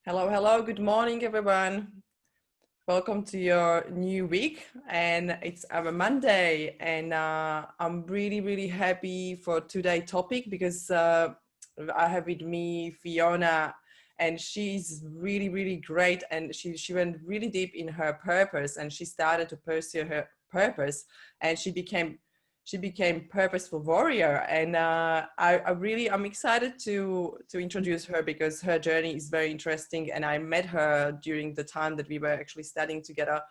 Hello, hello. Good morning, everyone. Welcome to your new week. And it's our Monday. And I'm really, really happy for today's topic because I have with me Fiona, and she's really, really great. And she went really deep in her purpose, and she started to pursue her purpose, and she became purposeful warrior. And I'm excited to introduce her because her journey is very interesting, and I met her during the time that we were actually studying together,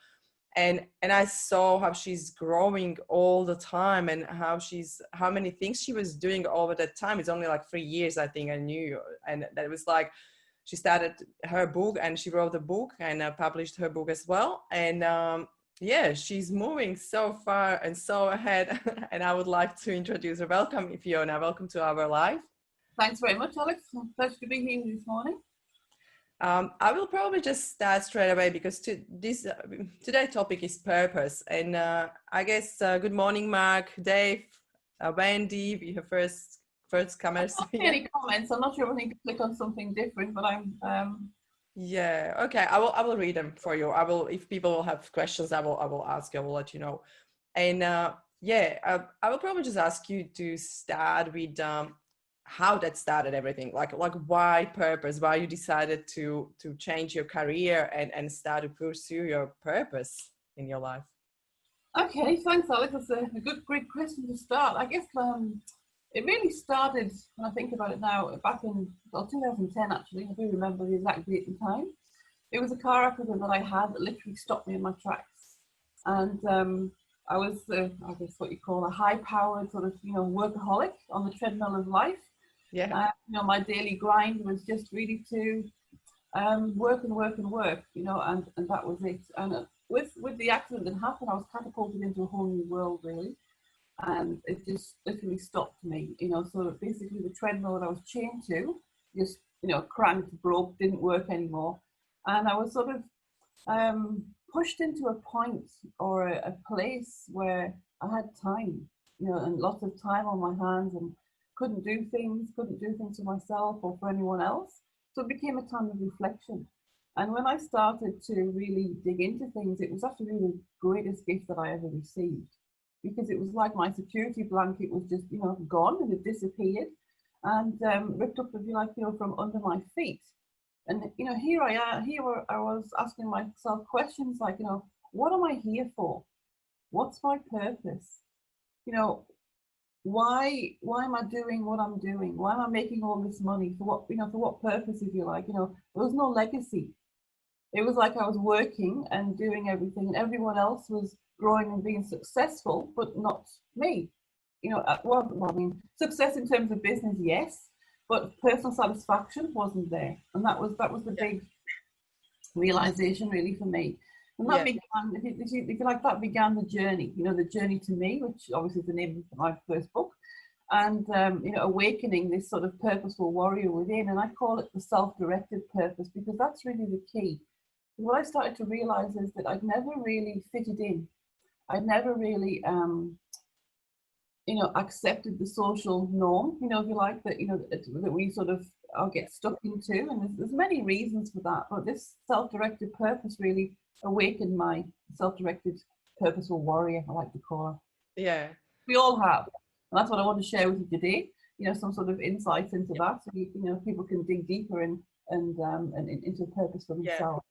and I saw how she's growing all the time, and how many things she was doing over that time. It's only like 3 years, I think. I knew, and that was like she started her book, and she wrote a book, and published her book as well. And yeah, she's moving so far and so ahead. And I would like to introduce her. Welcome, Fiona. Welcome to our live. Thanks very much, Alex. Pleasure to be here this morning. I will probably just start straight away because today's topic is purpose. And I guess good morning, Mark, Dave, Wendy. We have first comers here. Any comments? I'm not sure if I need to click on something different, but I'm. Yeah. Okay. I will read them for you. If people will have questions, I will ask you. I will let you know. And yeah, I will probably just ask you to start with how that started everything. Like why purpose? Why you decided to change your career and start to pursue your purpose in your life? Okay, thanks, Alex. That's a great question to start. I guess it really started, when I think about it now, back in 2010, actually. I do remember the exact date and time. It was a car accident that I had that literally stopped me in my tracks. And I was, I guess what you call a high-powered sort of, workaholic on the treadmill of life. Yeah. My daily grind was just really to work and work and work, and that was it. And with the accident that happened, I was catapulted into a whole new world, really, and it just literally stopped me. So basically, the treadmill that I was chained to just, cranked, broke, didn't work anymore, and I was sort of pushed into a point or a place where I had time, and lots of time on my hands, and couldn't do things for myself or for anyone else. So it became a time of reflection. And when I started to really dig into things, it was actually the greatest gift that I ever received, because it was like my security blanket was just, gone, and it disappeared and ripped up, if you like, from under my feet. And, here I am, here I was asking myself questions like, what am I here for? What's my purpose? You know, why am I doing what I'm doing? Why am I making all this money? For what purpose, if you like? There was no legacy. It was like I was working and doing everything, and everyone else was growing and being successful, but not me. Success in terms of business, yes, but personal satisfaction wasn't there, and that was the big realization, really, for me. And that began, if you like, that began the journey, the journey to me, which obviously is the name of my first book, and, awakening this sort of purposeful warrior within. And I call it the self-directed purpose, because that's really the key. What I started to realize is that I'd never really fitted in. I'd never really, accepted the social norm, if you like, that we sort of get stuck into. And there's many reasons for that, but this self-directed purpose really awakened my self-directed purposeful warrior, I like to call her. Yeah. We all have. And that's what I want to share with you today, some sort of insights into that, so people can dig deeper and into purpose for themselves.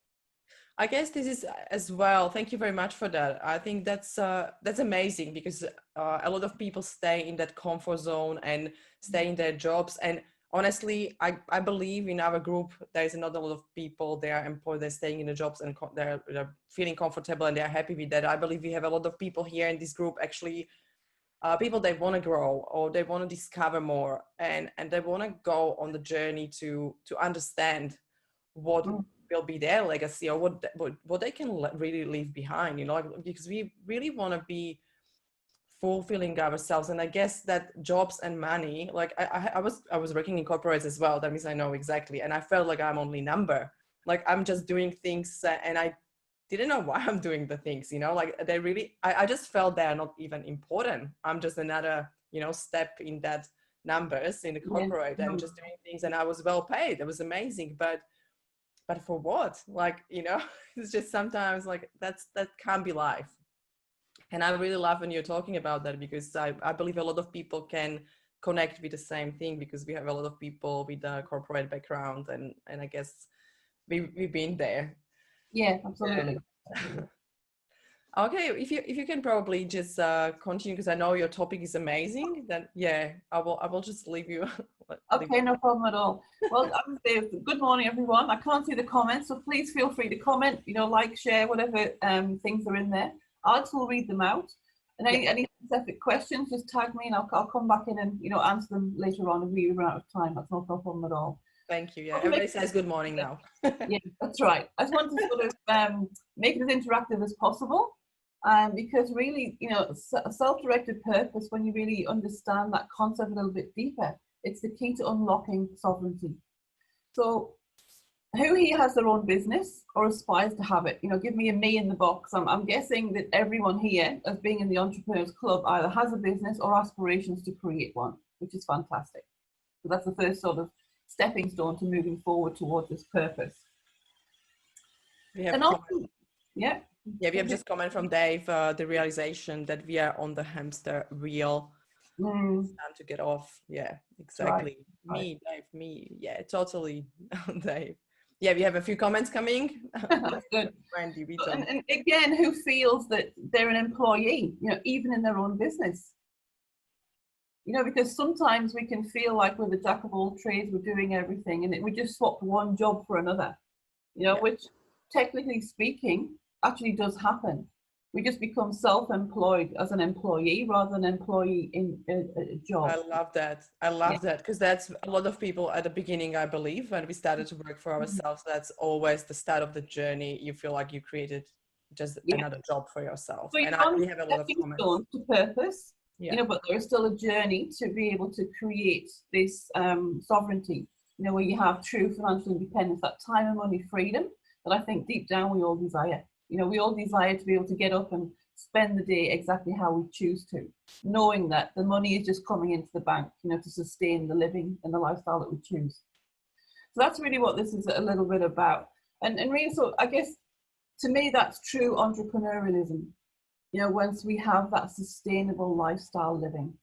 I guess this is as well. Thank you very much for that. I think that's amazing, because a lot of people stay in that comfort zone and stay in their jobs. And honestly, I believe in our group there's not a lot of people, they are employed, they're staying in the jobs, and they're feeling comfortable and they're happy with that. I believe we have a lot of people here in this group, actually, people they want to grow, or they want to discover more, and they want to go on the journey to understand what will be their legacy, or what they can really leave behind, because we really want to be fulfilling ourselves. And I guess that jobs and money, like I was working in corporates as well. That means I know exactly, and I felt like I'm only number, like I'm just doing things, and I didn't know why I'm doing the things, like they really, I just felt they're not even important. I'm just another, step in that numbers in the corporate, and just doing things, and I was well paid. It was amazing. But but for what? Like, it's just sometimes like that can't be life. And I really love when you're talking about that, because I believe a lot of people can connect with the same thing, because we have a lot of people with a corporate background, and I guess we've been there. Yeah, absolutely. Okay, if you can probably just continue, because I know your topic is amazing. Then I will just leave you. Okay, no problem at all. Well, good morning, everyone. I can't see the comments, so please feel free to comment. Like, share, whatever things are in there. Alex will read them out. And any specific questions, just tag me, and I'll come back in and answer them later on if we run out of time. That's no problem at all. Thank you. Yeah, everybody says good morning now. Yeah, that's right. I just want to sort of make it as interactive as possible, because really, self-directed purpose, when you really understand that concept a little bit deeper, it's the key to unlocking sovereignty. So who here has their own business or aspires to have it? Give me a me in the box. I'm guessing that everyone here, as being in the Entrepreneurs Club, either has a business or aspirations to create one, which is fantastic. So that's the first sort of stepping stone to moving forward towards this purpose. We have we have just comment from Dave, the realization that we are on the hamster wheel. It's time to get off. Yeah, exactly. Right. Me. Yeah, totally. Dave. Yeah, we have a few comments coming. That's good. And again, who feels that they're an employee, even in their own business? Because sometimes we can feel like we're the jack of all trades, we're doing everything, and we just swap one job for another, which technically speaking actually does happen. We just become self-employed as an employee rather than employee in a job. I love that. I love that, because that's a lot of people at the beginning, I believe, when we started to work for ourselves, that's always the start of the journey. You feel like you created just another job for yourself. So and we have a lot of comments. To purpose, but there is still a journey to be able to create this sovereignty, where you have true financial independence, that time and money freedom that I think deep down we all desire. We all desire to be able to get up and spend the day exactly how we choose to, knowing that the money is just coming into the bank, to sustain the living and the lifestyle that we choose. So that's really what this is a little bit about. And really, so I guess to me, that's true entrepreneurialism. Once we have that sustainable lifestyle living,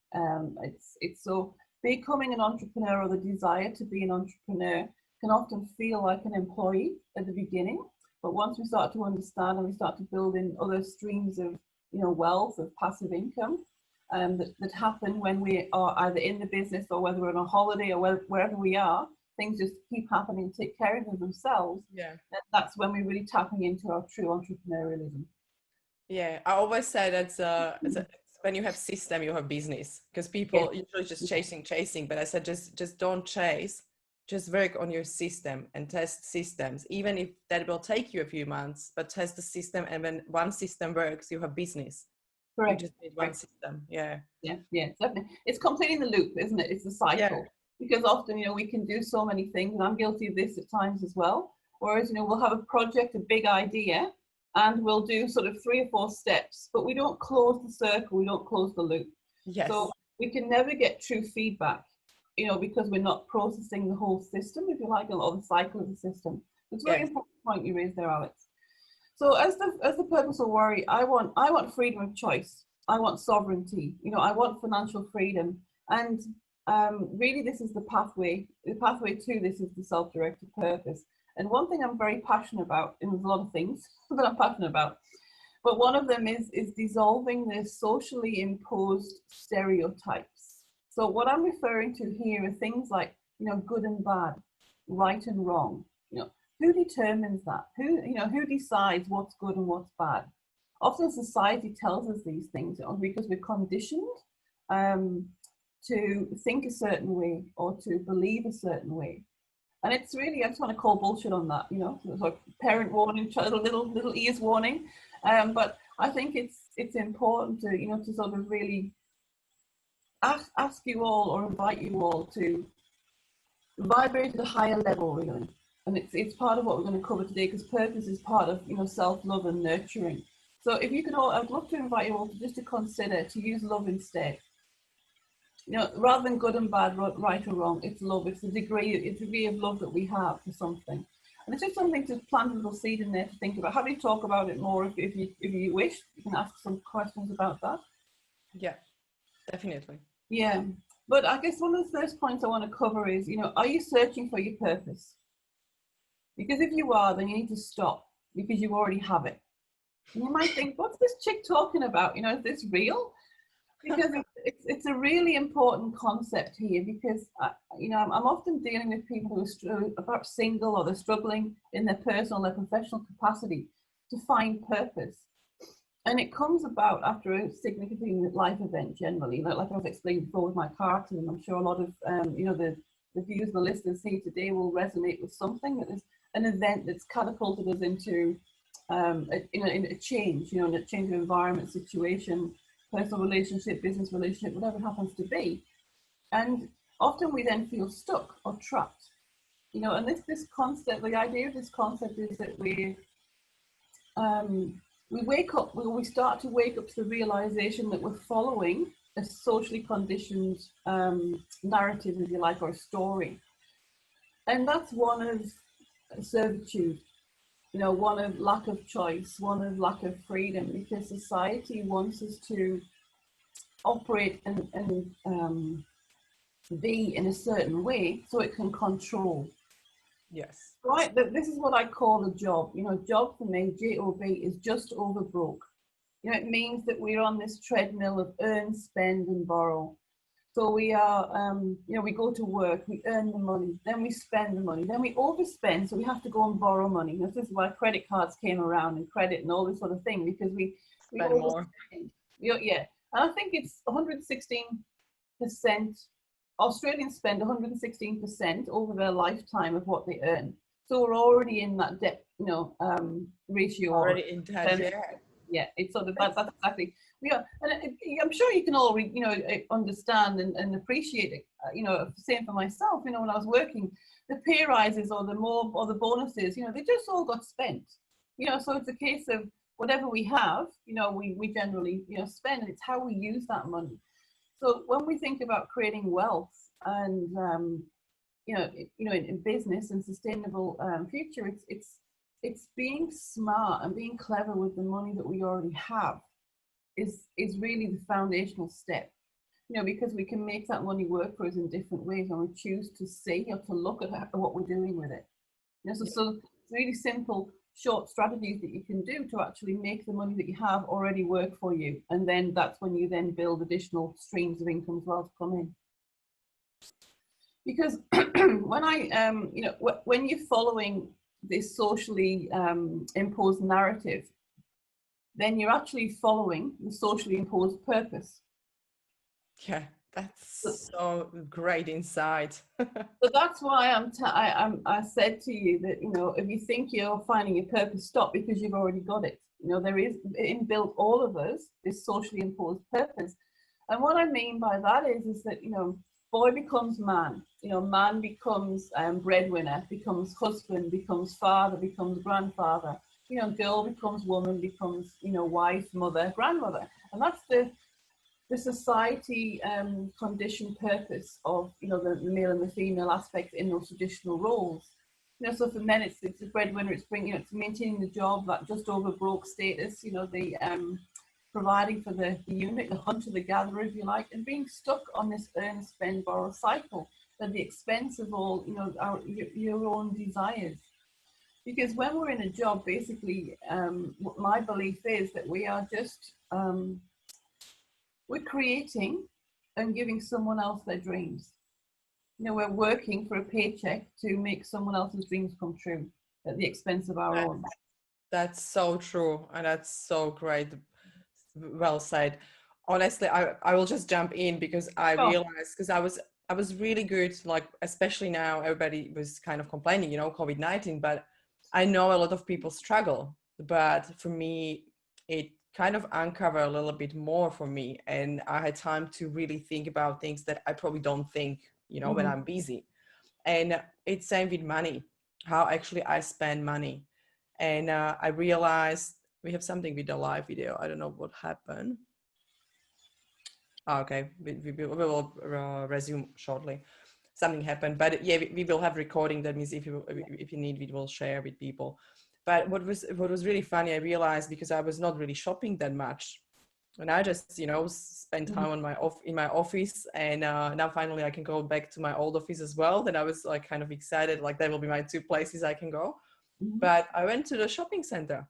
it's so becoming an entrepreneur, or the desire to be an entrepreneur, can often feel like an employee at the beginning. But once we start to understand and we start to build in other streams of, wealth, of passive income, that happen when we are either in the business or whether we're on a holiday or wherever we are, things just keep happening and take care of themselves. Yeah. And that's when we're really tapping into our true entrepreneurialism. Yeah, I always say that when you have system, you have business, because people usually just chasing. But I said just don't chase. Just work on your system and test systems, even if that will take you a few months, but test the system. And when one system works, you have business. Correct. You just need one system. Yeah, definitely. It's completing the loop, isn't it? It's the cycle. Because often, we can do so many things, and I'm guilty of this at times as well. Whereas, we'll have a project, a big idea, and we'll do sort of 3 or 4 steps, but we don't close the circle, we don't close the loop. Yes. So we can never get true feedback, because we're not processing the whole system, if you like, or the cycle of the system. It's a very important point you raised there, Alex. So as the purposeful warrior, I want freedom of choice. I want sovereignty. I want financial freedom. And really, this is the pathway. The pathway to this is the self-directed purpose. And one thing I'm very passionate about, and there's a lot of things that I'm passionate about, but one of them is dissolving the socially imposed stereotypes. So what I'm referring to here are things like, good and bad, right and wrong. Who determines that? Who decides what's good and what's bad? Often society tells us these things because we're conditioned to think a certain way or to believe a certain way. And it's really, I just want to call bullshit on that, it's like parent warning, little ears warning. But I think it's important to, to sort of really ask you all, or invite you all to vibrate at a higher level, really. And it's part of what we're going to cover today, because purpose is part of, self-love and nurturing. So if you can all, I'd love to invite you all to consider to use love instead. Rather than good and bad, right or wrong, it's love. It's the degree of love that we have for something. And it's just something to plant a little seed in there to think about. Happy to talk about it more if you wish. You can ask some questions about that. Yeah, definitely. Yeah, but I guess one of the first points I want to cover is, are you searching for your purpose? Because if you are, then you need to stop, because you already have it. And you might think, what's this chick talking about? Is this real? Because it's a really important concept here, because I'm often dealing with people who are perhaps single, or they're struggling in their personal, their professional capacity to find purpose. And it comes about after a significant life event, generally. Like I was explaining before with my car accident, I'm sure a lot of the viewers and the listeners here today will resonate with something that is an event that's catapulted us into a change, in a change of environment, situation, personal relationship, business relationship, whatever it happens to be. And often we then feel stuck or trapped, and this concept, the idea of this concept is that we wake up, we start to wake up to the realization that we're following a socially conditioned narrative, if you like, or a story. And that's one of servitude, one of lack of choice, one of lack of freedom, because society wants us to operate and be in a certain way so it can control. Yes. Right, this is what I call a job. Job for me, JOB, is just over broke. It means that we're on this treadmill of earn, spend, and borrow. So we are, we go to work, we earn the money, then we spend the money, then we overspend, so we have to go and borrow money. This is why credit cards came around, and credit and all this sort of thing, because we spend more. Yeah, and I think it's 116%. Australians spend 116% over their lifetime of what they earn. So we're already in that debt, ratio. Already in debt, yeah. Yeah, it's sort of that's exactly. Yeah, and I'm sure you can all understand and appreciate it. Same for myself. When I was working, the pay rises or the bonuses, they just all got spent. So it's a case of whatever we have, we generally spend, and it's how we use that money. So when we think about creating wealth and in business and sustainable future, it's being smart and being clever with the money that we already have is really the foundational step. Because we can make that money work for us in different ways, and we choose to see or to look at what we're doing with it. So it's really simple, short strategies that you can do to actually make the money that you have already work for you, and then that's when you then build additional streams of income as well to come in. Because when you're following this socially imposed narrative, then you're actually following the socially imposed purpose. Yeah, that's so great insight. So that's why I said to you that, if you think you're finding your purpose, stop, because you've already got it. There is inbuilt all of us this socially imposed purpose. And what I mean by that is that, boy becomes man, man becomes breadwinner, becomes husband, becomes father, becomes grandfather, girl becomes woman, becomes, wife, mother, grandmother. And that's the society conditioned purpose of, the male and the female aspect in those traditional roles. So for men, it's a breadwinner, it's it's maintaining the job, that just over broke status, the providing for the unit, the hunter, the gatherer, if you like, and being stuck on this earn, spend, borrow cycle at the expense of all, your own desires. Because when we're in a job, basically, my belief is that we are just, we're creating and giving someone else their dreams. We're working for a paycheck to make someone else's dreams come true at the expense of our own. That's so true, and that's so great. Well said. Honestly, I will just jump in because I realized, because I was really good, like, especially now everybody was kind of complaining, COVID-19, but I know a lot of people struggle, but for me, it kind of uncovered a little bit more for me, and I had time to really think about things that I probably don't think, when I'm busy. And it's same with money, how actually I spend money. And I realized we have something with the live video. I don't know what happened. Okay, we will resume shortly. something happened. But yeah, we will have recording. That means if you need, we will share with people. But what was really funny, I realized, because I was not really shopping that much, and I just, spend time on in my office, and now finally I can go back to my old office as well. Then I was like kind of excited, like that will be my two places I can go. Mhm. But I went to the shopping center,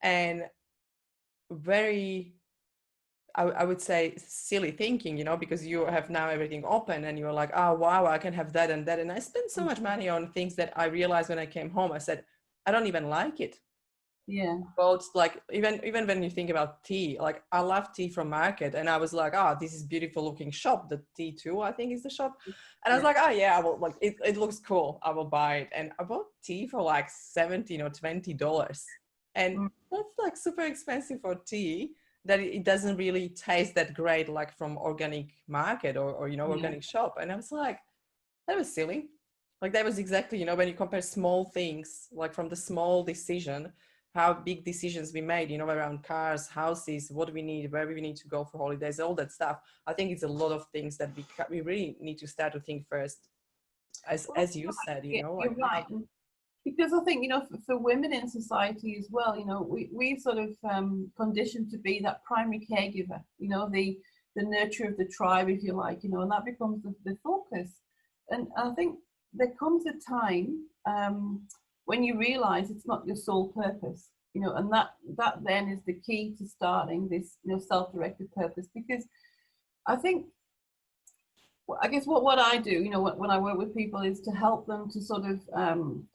and very, I would say, silly thinking, because you have now everything open and you're like, oh wow, I can have that and that, and I spent so much money on things that I realized when I came home, I said, I don't even like it. Yeah. But like even when you think about tea, like I love tea from market, and I was like, oh, this is beautiful looking shop, the T2 I think is the shop, and I was Yeah. like, oh yeah, I will, like it looks cool, I will buy it. And I bought tea for like $17 or $20, and Mm. that's like super expensive for tea, that it doesn't really taste that great like from organic market or Yeah. organic shop. And I was like, that was silly. Like that was exactly, when you compare small things, like from the small decision, how big decisions we made, around cars, houses, what we need, where we need to go for holidays, all that stuff. I think it's a lot of things that we really need to start to think first, Well, as you said, yeah, like you're right. And because I think, for women in society as well, we sort of conditioned to be that primary caregiver, the nurture of the tribe, if you like, and that becomes the focus. And I think there comes a time when you realize it's not your sole purpose, and that then is the key to starting this, self-directed purpose. Because I think, I guess what I do, when I work with people, is to help them to sort of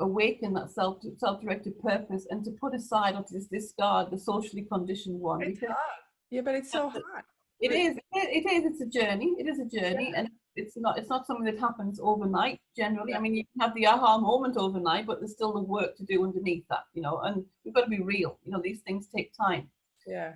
awaken that self-directed purpose, and to put aside or to just discard the socially conditioned one. it's Because hard. Yeah, but it's so hard. it's a journey. It is a journey, Yeah. and it's not something that happens overnight. Generally, I mean, you can have the aha moment overnight, but there's still the work to do underneath that, and we've got to be real. These things take time. Yeah.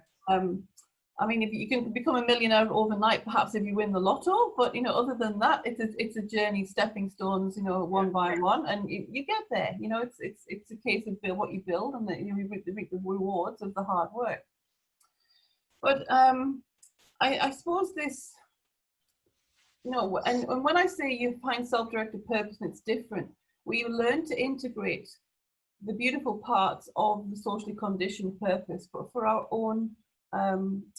I mean, if you can become a millionaire overnight, perhaps if you win the lotto, but other than that, it's a journey, stepping stones, one by one, and you get there. It's a case of build what you build, and you reap the rewards of the hard work. But I suppose this, and when I say you find self-directed purpose, and it's different, where you learn to integrate the beautiful parts of the socially conditioned purpose, but for our own,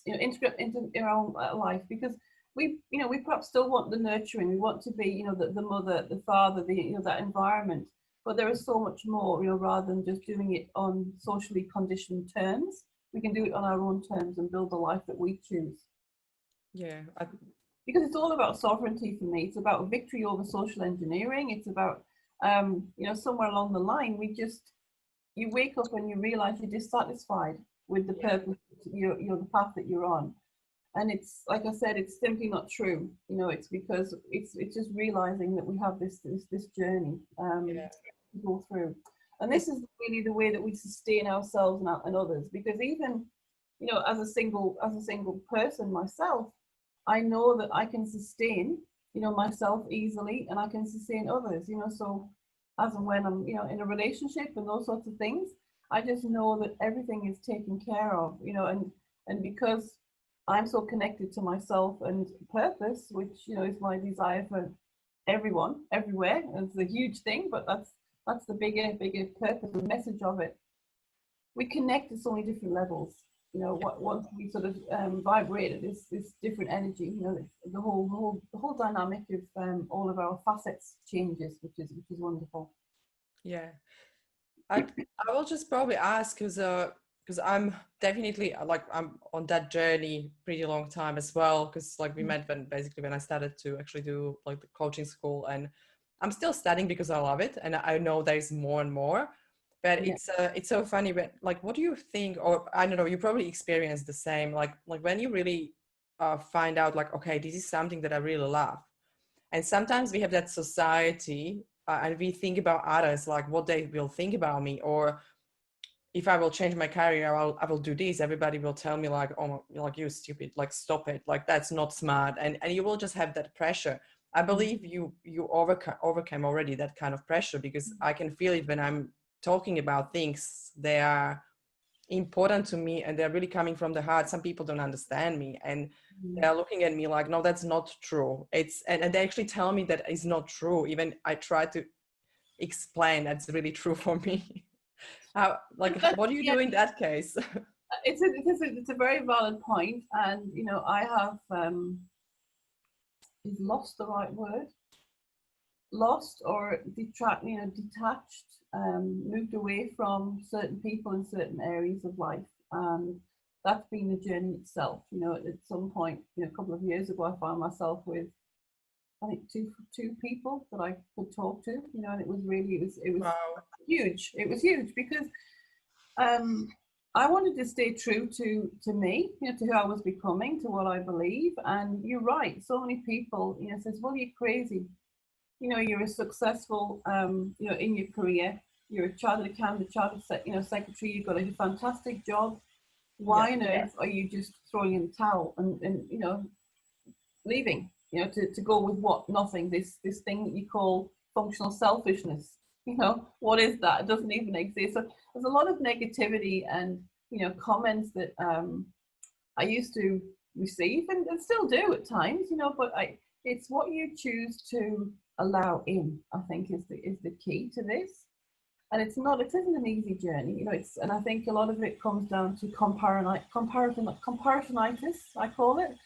integrate into our own life. Because we perhaps still want the nurturing, we want to be, the mother, the father, that environment. But there is so much more, rather than just doing it on socially conditioned terms. We can do it on our own terms and build the life that we choose. Yeah. Because it's all about sovereignty for me. It's about victory over social engineering. It's about, somewhere along the line, you wake up and you realize you're dissatisfied with the purpose, the path that you're on. And it's, like I said, it's simply not true. It's because it's just realizing that we have this journey to go through. And this is really the way that we sustain ourselves and others. Because even, as a single person myself, I know that I can sustain, myself easily, and I can sustain others, so as and when I'm, in a relationship and those sorts of things, I just know that everything is taken care of, and because I'm so connected to myself and purpose, which, is my desire for everyone, everywhere. It's a huge thing, but that's the bigger purpose, the message of it. We connect at so many different levels. Once we sort of vibrate at this different energy, the whole dynamic of all of our facets changes, which is wonderful. Yeah. I will just probably ask, because I'm definitely, like, I'm on that journey pretty long time as well, because like we met when I started to actually do like the coaching school, and I'm still studying because I love it, and I know there's more and more. But it's so funny, but like, what do you think, or I don't know, you probably experience the same, like when you really find out, like, okay, this is something that I really love. And sometimes we have that society, and we think about others, like what they will think about me, or if I will change my career, I will do this. Everybody will tell me like, oh, like, you're stupid, like, stop it, like, that's not smart. And you will just have that pressure. I believe you overcame already that kind of pressure, because I can feel it when I'm talking about things. They are important to me and they're really coming from the heart, some people don't understand me and they're looking at me like, no, that's not true. And they actually tell me that it's not true. Even I try to explain that's really true for me. How, like, what do you do in that case? It's a very valid point, and you know, I have is lost the right word? Lost or detached, moved away from certain people in certain areas of life, and that's been the journey itself. You know, at some point, you know, a couple of years ago, I found myself with, I think, two people that I could talk to. You know, and it was Wow. huge. It was huge because I wanted to stay true to me, you know, to who I was becoming, to what I believe. And you're right. So many people, you know, says, "Well, you're crazy. You know, you're a successful, you know, in your career. You're a chartered accountant, secretary. You've got a fantastic job. Why on earth are you just throwing in the towel and you know, leaving? You know, to go with what? Nothing. This thing that you call functional selfishness. You know, what is that? It doesn't even exist. So there's a lot of negativity and, you know, comments that I used to receive and still do at times. You know, but it's what you choose to allow in, I think, is the key to this. And it isn't an easy journey, you know. And I think a lot of it comes down to comparisonitis, I call it.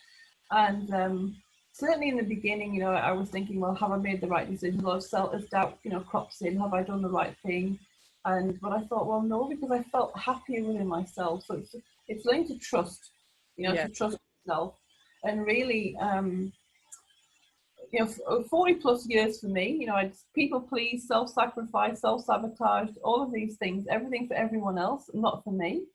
And certainly in the beginning, you know, I was thinking, well, have I made the right decision? A lot of self-doubt, you know, crops in. Have I done the right thing? But I thought, well, no, because I felt happier within myself. So it's learning to trust, you know, to trust yourself, and really. You know, 40 plus years for me, you know, I'd people please, self-sacrifice, self-sabotage, all of these things, everything for everyone else, not for me.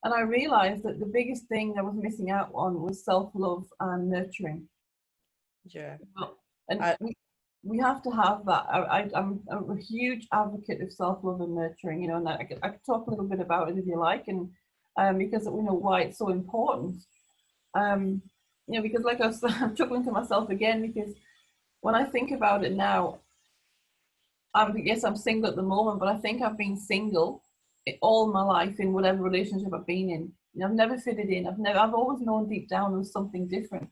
And I realized that the biggest thing I was missing out on was self-love and nurturing. Yeah. And we have to have that. I'm a huge advocate of self-love and nurturing, you know, and I could talk a little bit about it if you like, and because we know why it's so important. You know, because like I'm chuckling to myself again, because when I think about it now, yes, I'm single at the moment, but I think I've been single all my life in whatever relationship I've been in. You know, I've never fitted in. I've always known deep down there was something different.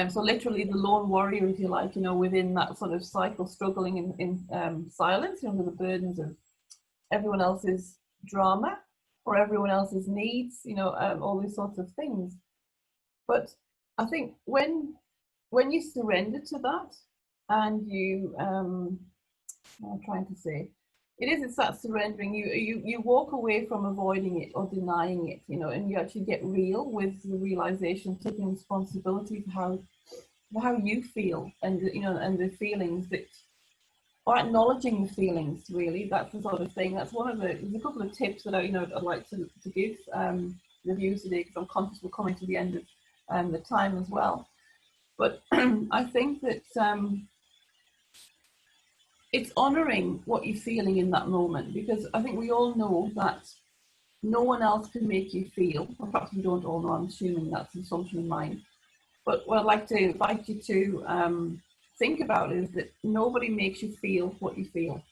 So literally the lone warrior, if you like, you know, within that sort of cycle, struggling in silence, you know, under the burdens of everyone else's drama or everyone else's needs, you know, all these sorts of things. But I think when you surrender to that and you, I'm trying to say, it's that surrendering. You walk away from avoiding it or denying it, you know, and you actually get real with the realization, taking responsibility for how you feel, and you know, and the feelings that, or acknowledging the feelings. Really, that's the sort of thing. That's one of there's a couple of tips that I'd like to give the viewers today, because I'm conscious we're coming to the end of the time as well. But I think that it's honoring what you're feeling in that moment, because I think we all know that no one else can make you feel, or perhaps we don't all know, I'm assuming that's an assumption of mine. But what I'd like to invite you to think about is that nobody makes you feel what you feel.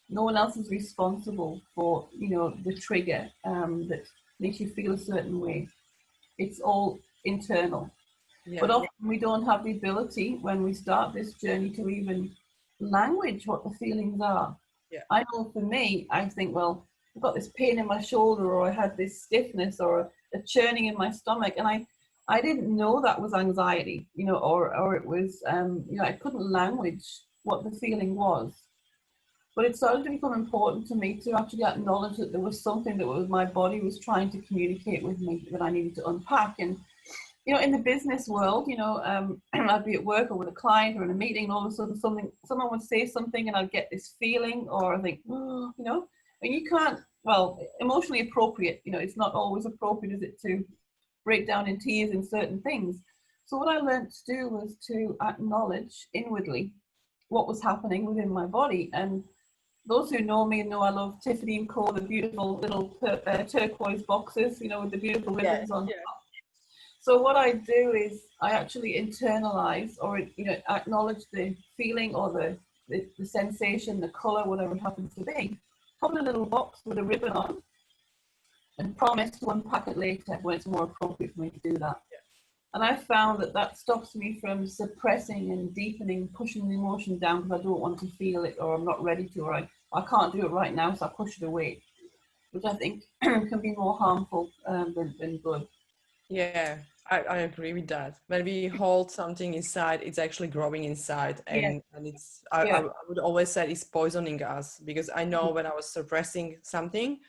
No one else is responsible for, you know, the trigger that makes you feel a certain way. It's all internal. Yeah. But often we don't have the ability when we start this journey to even language what the feelings are. Yeah. I know for me, I think, well, I've got this pain in my shoulder, or I had this stiffness, or a churning in my stomach, and I didn't know that was anxiety, you know, or it was, you know, I couldn't language what the feeling was. But it started to become important to me to actually acknowledge that there was something that my body was trying to communicate with me that I needed to unpack. And you know, in the business world, you know, I'd be at work or with a client or in a meeting, and all of a sudden someone would say something, and I'd get this feeling, or I think, oh, you know, and you can't, well, emotionally appropriate, you know, it's not always appropriate, is it, to break down in tears in certain things. So what I learned to do was to acknowledge inwardly what was happening within my body. And those who know me know I love Tiffany & Co., the beautiful little turquoise boxes, you know, with the beautiful ribbons on top. So what I do is I actually internalize, or, you know, acknowledge the feeling or the sensation, the color, whatever it happens to be. Put in a little box with a ribbon on, and promise to unpack it later when it's more appropriate for me to do that. And I found that that stops me from suppressing and deepening, pushing the emotion down because I don't want to feel it, or I'm not ready to, or I can't do it right now, so I push it away, which I think can be more harmful than good. Yeah, I agree with that. When we hold something inside, it's actually growing inside, Yeah, and it's yeah, I would always say it's poisoning us, because I know when I was suppressing something,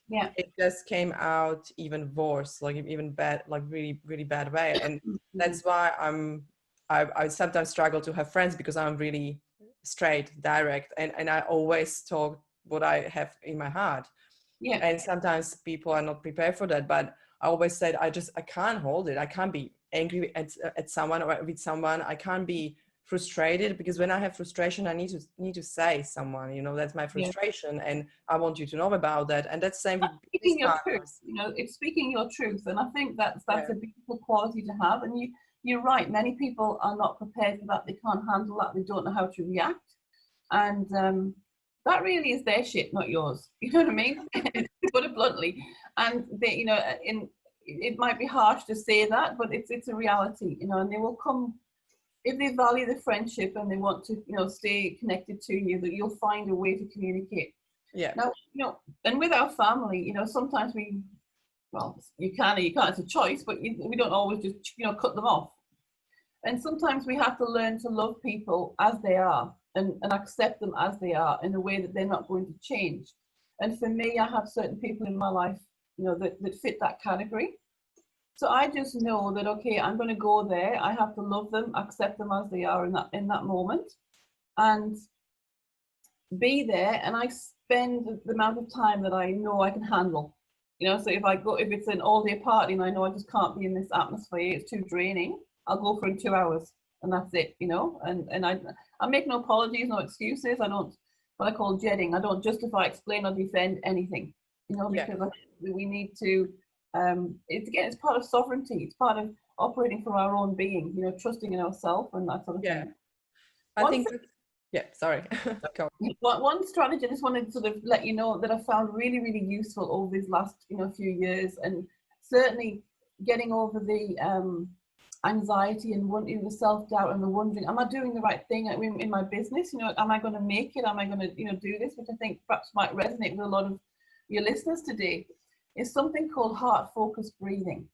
yeah. it just came out even worse, like even bad, like really, really bad way. And that's why I sometimes struggle to have friends, because I'm really straight, direct, and I always talk what I have in my heart. Yeah, And sometimes people are not prepared for that, but I always said I can't hold it. I can't be angry at someone or with someone. I can't be frustrated, because when I have frustration, I need to say someone, you know, that's my yeah. frustration, and I want you to know about that. And that's the same with business Speaking your truth, partners. you know, it's speaking your truth, and I think that's Yeah, a beautiful quality to have. And you're right. Many people are not prepared for that. They can't handle that. They don't know how to react, and that really is their shit, not yours. You know what I mean? To put it bluntly. And they, you know, it might be harsh to say that, but it's a reality, you know. And they will come if they value the friendship and they want to, you know, stay connected to you. That you'll find a way to communicate. yeah, Now, you know, and with our family, you know, sometimes well, you can or you can't, it's a choice, but we don't always just, you know, cut them off. And sometimes we have to learn to love people as they are and accept them as they are in a way that they're not going to change. And for me, I have certain people in my life, you know, that fit that category. So I just know that, okay, I'm going to go there. I have to love them, accept them as they are in that moment, and be there. And I spend the amount of time that I know I can handle. You know, so if it's an all-day party and I know I just can't be in this atmosphere, it's too draining, I'll go for 2 hours and that's it, you know. And I make no apologies, no excuses. I don't, what I call jetting. I don't justify, explain, or defend anything, you know, yeah, because we need to, it's part of sovereignty. It's part of operating from our own being, you know, trusting in ourselves and that sort of yeah. thing. I One think yeah, sorry. Go. one strategy I just wanted to sort of let you know that I found really, really useful over these last, you know, few years, and certainly getting over the anxiety and wanting the self-doubt and the wondering, am I doing the right thing in my business? You know, am I going to make it? Am I going to, you know, do this? Which I think perhaps might resonate with a lot of your listeners today, is something called heart focused breathing.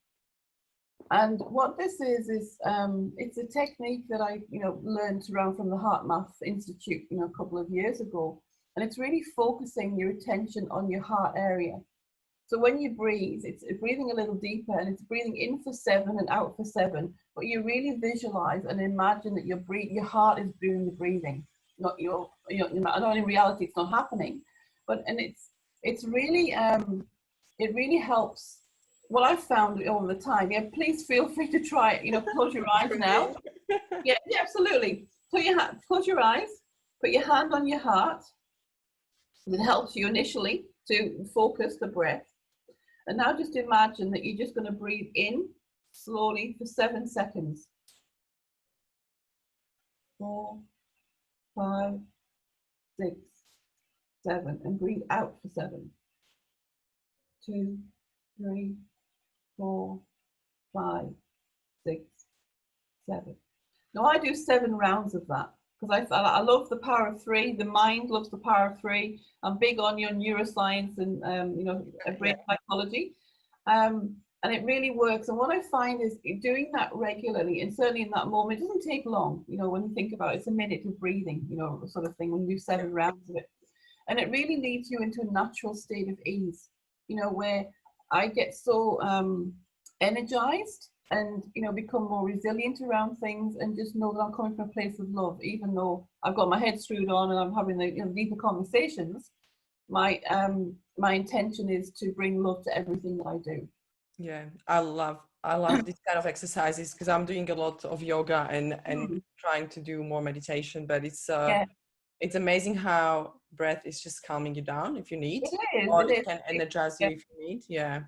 And what this is it's a technique that I, you know, learned around from the Heart Math Institute, you know, a couple of years ago. And it's really focusing your attention on your heart area. So when you breathe, it's breathing a little deeper, and it's breathing in for 7 and out for 7. But you really visualize and imagine that your heart is doing the breathing, not your, you know, I know in reality it's not happening, but, and it's really, it really helps. What I've found all the time, yeah, please feel free to try it. You know, close your eyes now. Yeah, absolutely. Close your eyes, put your hand on your heart. It helps you initially to focus the breath. And now just imagine that you're just going to breathe in slowly for 7 seconds. 4, 5, 6, 7. And breathe out for 7. 2, 3, 4, 5, 6, 7. Now I do 7 rounds of that because I love the power of 3. The mind loves the power of 3. I'm big on your neuroscience and you know, brain psychology, and it really works. And what I find is doing that regularly, and certainly in that moment, it doesn't take long. You know, when you think about it, it's a minute of breathing, you know, sort of thing. When you do 7 rounds of it, and it really leads you into a natural state of ease. You know, where I get so energized and, you know, become more resilient around things, and just know that I'm coming from a place of love, even though I've got my head screwed on and I'm having the, you know, deeper conversations. My intention is to bring love to everything that I do. Yeah, I love this kind of exercises, because I'm doing a lot of yoga and trying to do more meditation, but it's amazing how breath is just calming you down if you need, or it can energize you if you need. Yeah.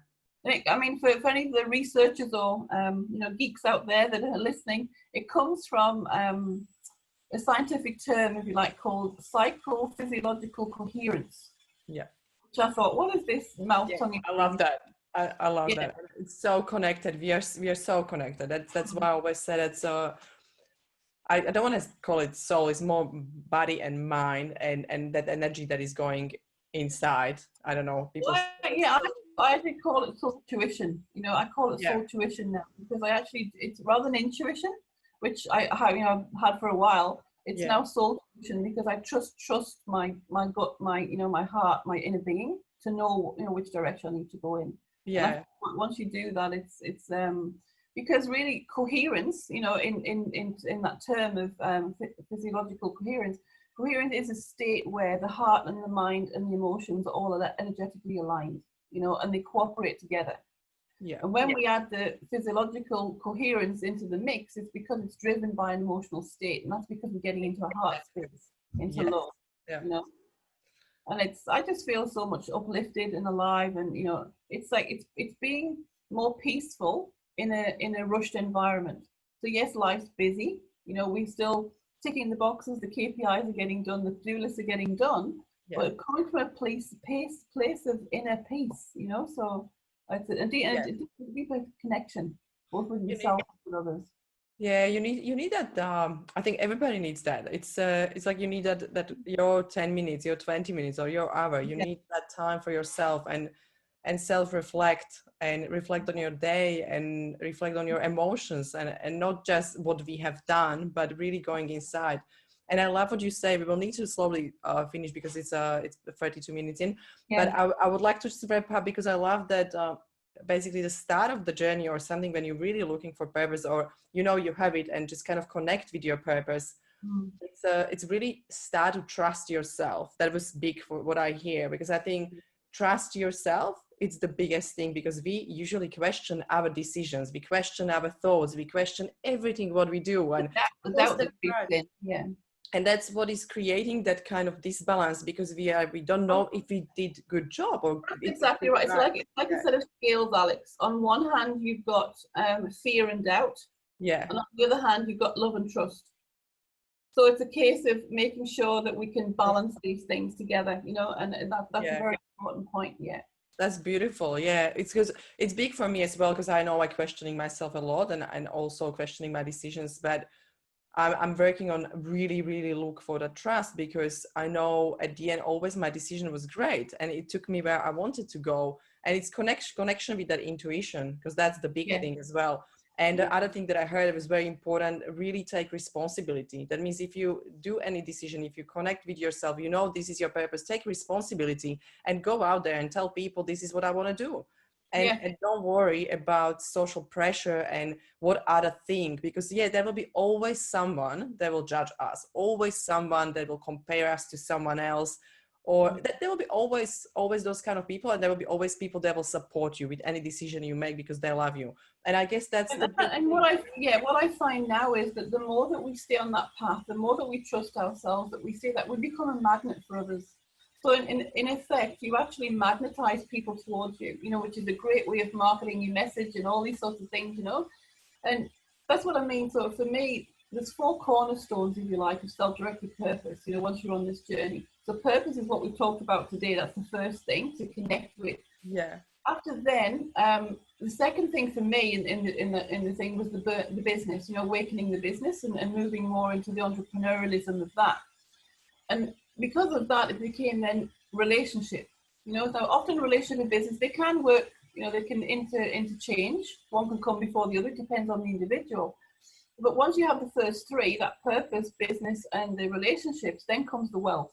I mean, for any of the researchers or you know, geeks out there that are listening, it comes from a scientific term, if you like, called psychophysiological coherence. Yeah. Which I thought, what is this mouth tongue? I love that. I love Yeah. that. It's so connected. We are so connected. That's why I always said it. So I don't want to call it soul. It's more body and mind, and that energy that is going inside. I don't know. People. Well, yeah, I actually call it soul tuition. You know, I call it Yeah. soul tuition now because I actually, it's rather than intuition, which I have, you know, had for a while. It's Yeah. now soul tuition because I trust my gut, my, you know, my heart, my inner being to know, you know, which direction I need to go in. And Yeah. once you do that, it's because really coherence, you know, in that term of physiological coherence. Coherence is a state where the heart and the mind and the emotions are all energetically aligned, you know, and they cooperate together. Yeah. And when we add the physiological coherence into the mix, it's because it's driven by an emotional state, and that's because we're getting into a heart space, into Yes. love, Yeah. you know. And I just feel so much uplifted and alive, and you know, it's like it's being more peaceful in a rushed environment. So yes, life's busy. You know, we still ticking the boxes, the KPIs are getting done, the to-do lists are getting done, Yeah. but coming from a place of inner peace. You know, so it's a deeper connection, both with yourself and with others. Yeah, you need that. I think everybody needs that. It's like you need that your 10 minutes, your 20 minutes, or your hour. You Yeah. need that time for yourself and self-reflect and reflect on your day and reflect on your emotions and not just what we have done, but really going inside. And I love what you say. We will need to slowly finish because it's 32 minutes in. But Yeah. I would like to just wrap up because I love that. Basically the start of the journey or something when you're really looking for purpose or you know you have it and just kind of connect with your purpose. Mm. It's really start to trust yourself. That was big for what I hear because I think trust yourself, it's the biggest thing because we usually question our decisions, we question our thoughts, we question everything what we do and Without the creeping, yeah. and that's what is creating that kind of disbalance because we don't know if we did good job or That's if exactly right. It's like a set of scales, Alex. On one hand, you've got fear and doubt, yeah and on the other hand, you've got love and trust. So it's a case of making sure that we can balance these things together, you know, and that's a very important point. Yeah. That's beautiful. Yeah, it's because it's big for me as well because I know I'm questioning myself a lot and also questioning my decisions. But I'm working on really look for the trust because I know at the end always my decision was great and it took me where I wanted to go. And it's connection with that intuition because that's the big thing as well. And the other thing that I heard was very important, really take responsibility. That means if you do any decision, if you connect with yourself, you know this is your purpose, take responsibility and go out there and tell people this is what I want to do. And don't worry about social pressure and what other think because there will be always someone that will judge us, always someone that will compare us to someone else, or that there will be always those kind of people, and there will be always people that will support you with any decision you make because they love you. And I guess that's and what I find now is that the more that we stay on that path, the more that we trust ourselves, that we see that we become a magnet for others. So in effect, you actually magnetize people towards you, you know, which is a great way of marketing your message and all these sorts of things, you know. And that's what I mean. So for me, there's 4 cornerstones, if you like, of self-directed purpose, you know, once you're on this journey. So purpose is what we've talked about today. That's the first thing to connect with. Yeah. After then, the second thing for me in the thing was the business, you know, awakening the business and moving more into the entrepreneurialism of that. And because of that, it became then relationship. You know, so often relationship and business, they can work, you know, they can interchange. One can come before the other, it depends on the individual. But once you have the first 3, that purpose, business, and the relationships, then comes the wealth.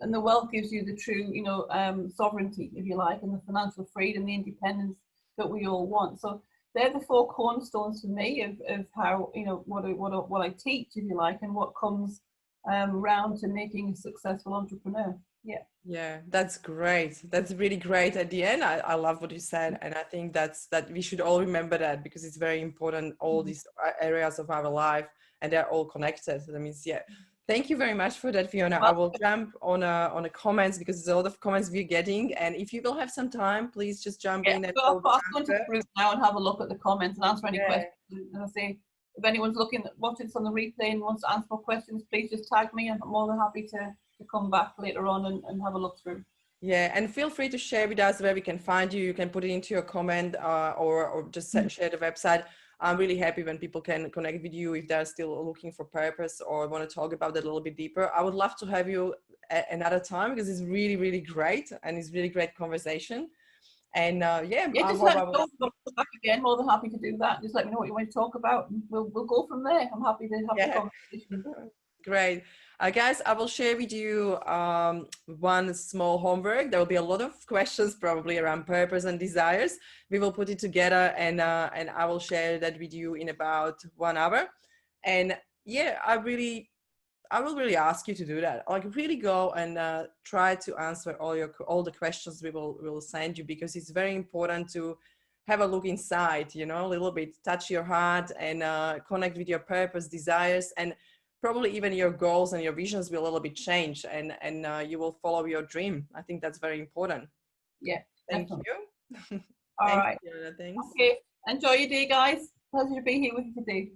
And the wealth gives you the true, you know, sovereignty, if you like, and the financial freedom, the independence that we all want. So they're the 4 cornerstones for me of how, you know, what I teach, if you like, and what comes round to making a successful entrepreneur. Yeah, that's great. That's really great at the end. I love what you said. And I think that we should all remember that because it's very important, all these areas of our life and they're all connected. So that means, thank you very much for that, Fiona. I will jump on a comments because there's a lot of comments we're getting. And if you will have some time, please just jump in. And I'll go into group now and have a look at the comments and answer any questions. And I say, if anyone's watching this on the replay and wants to answer more questions, please just tag me. I'm more than happy to come back later on and have a look through. Yeah, and feel free to share with us where we can find you. You can put it into your comment or just share the website. I'm really happy when people can connect with you if they're still looking for purpose or want to talk about that a little bit deeper. I would love to have you another time because it's really, really great and it's really great conversation. And yeah, Yeah, I just hope let I me will. know if you want to come back again. More than happy to do that. Just let me know what you want to talk about, and we'll go from there. I'm happy to have the Yeah, conversation. great. Guys, I will share with you one small homework. There will be a lot of questions probably around purpose and desires. We will put it together and I will share that with you in about 1 hour. And yeah, I will really ask you to do that. Like really go and try to answer all the questions we will send you, because it's very important to have a look inside, you know, a little bit, touch your heart and connect with your purpose, desires, and probably even your goals and your visions will a little bit change, and you will follow your dream. I think that's very important. Yeah, Thank definitely. you. All Thanks, right. Fiona. Thanks. Okay. Enjoy your day, guys. Pleasure to be here with you today.